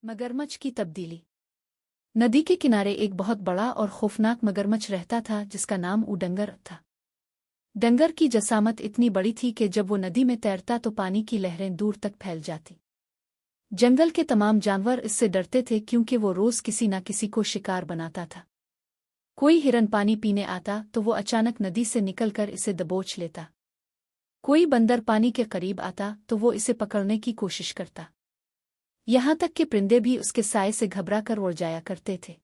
मगरमच्छ की तब्दीली। नदी के किनारे एक बहुत बड़ा और खौफनाक मगरमच्छ रहता था जिसका नाम उडंगर था। डंगर की जसामत इतनी बड़ी थी कि जब वो नदी में तैरता तो पानी की लहरें दूर तक फैल जाती। जंगल के तमाम जानवर इससे डरते थे क्योंकि वो रोज किसी न किसी को शिकार बनाता था। कोई हिरन पानी पीने आता तो वो अचानक नदी से निकलकर इसे दबोच लेता। कोई बंदर पानी के करीब आता तो वो इसे पकड़ने की कोशिश करता। यहाँ तक कि परिंदे भी उसके साए से घबरा कर उड़ जाया करते थे।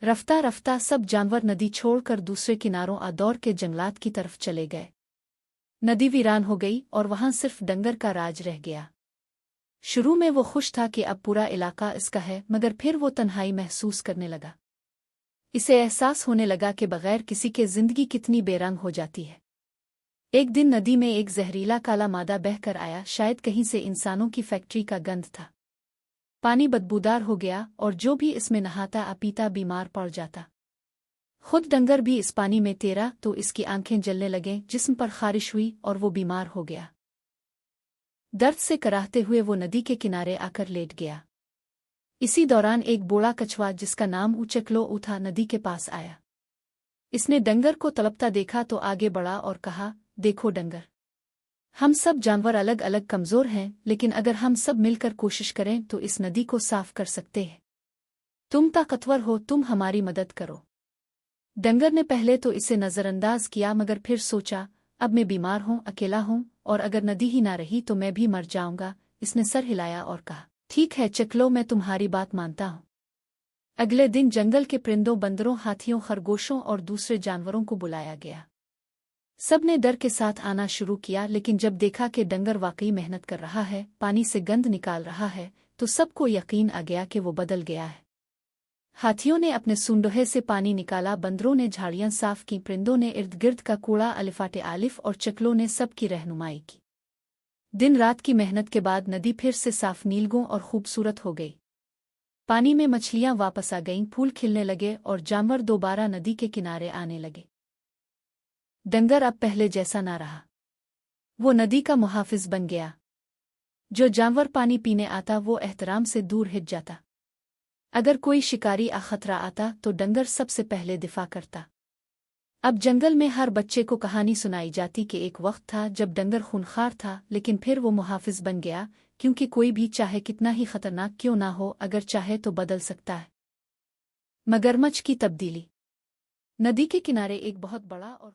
रफ्ता रफ्ता सब जानवर नदी छोड़कर दूसरे किनारों आदौर के जंगलात की तरफ चले गए। नदी वीरान हो गई और वहां सिर्फ डंगर का राज रह गया। शुरू में वो खुश था कि अब पूरा इलाका इसका है, मगर फिर वो तन्हाई महसूस करने लगा। इसे एहसास होने लगा कि बगैर किसी के जिंदगी कितनी बेरंग हो जाती है। एक दिन नदी में एक जहरीला काला मादा बहकर आया, शायद कहीं से इंसानों की फैक्ट्री का गंध था। पानी बदबूदार हो गया और जो भी इसमें नहाता अपीता बीमार पड़ जाता। खुद डंगर भी इस पानी में तैरा तो इसकी आंखें जलने लगें, जिस्म पर खारिश हुई और वो बीमार हो गया। दर्द से कराहते हुए वो नदी के किनारे आकर लेट गया। इसी दौरान एक बूढ़ा कछुआ जिसका नाम उचकलो था नदी के पास आया। इसने डंगर को तड़पता देखा तो आगे बढ़ा और कहा, देखो डंगर, हम सब जानवर अलग अलग कमजोर हैं, लेकिन अगर हम सब मिलकर कोशिश करें तो इस नदी को साफ कर सकते हैं। तुम ताकतवर हो, तुम हमारी मदद करो। डंगर ने पहले तो इसे नजरअंदाज किया, मगर फिर सोचा, अब मैं बीमार हूं, अकेला हूं, और अगर नदी ही ना रही तो मैं भी मर जाऊंगा। इसने सर हिलाया और कहा, ठीक है चकलो, मैं तुम्हारी बात मानता हूं। अगले दिन जंगल के परिंदों, बंदरों, हाथियों, खरगोशों और दूसरे जानवरों को बुलाया गया। सब ने डर के साथ आना शुरू किया, लेकिन जब देखा कि डंगर वाकई मेहनत कर रहा है, पानी से गंध निकाल रहा है, तो सबको यकीन आ गया कि वो बदल गया है। हाथियों ने अपने सूंडोहे से पानी निकाला, बंदरों ने झाड़ियां साफ की, परिंदों ने इर्द गिर्द का कूड़ा अलिफाटे आलिफ और चकलों ने सबकी रहनुमाई की। दिन रात की मेहनत के बाद नदी फिर से साफ, नीलगों और खूबसूरत हो गई। पानी में मछलियां वापस आ गईं, फूल खिलने लगे और जानवर दोबारा नदी के किनारे आने लगे। डंगर अब पहले जैसा ना रहा। वो नदी का मुहाफिज बन गया। जो जानवर पानी पीने आता वो एहतराम से दूर हिट जाता। अगर कोई शिकारी खतरा आता तो डंगर सबसे पहले दिफा करता। अब जंगल में हर बच्चे को कहानी सुनाई जाती कि एक वक्त था जब डंगर खूनखार था, लेकिन फिर वो मुहाफिज बन गया, क्योंकि कोई भी चाहे कितना ही खतरनाक क्यों ना हो, अगर चाहे तो बदल सकता है। मगरमच्छ की तब्दीली। नदी के किनारे एक बहुत बड़ा और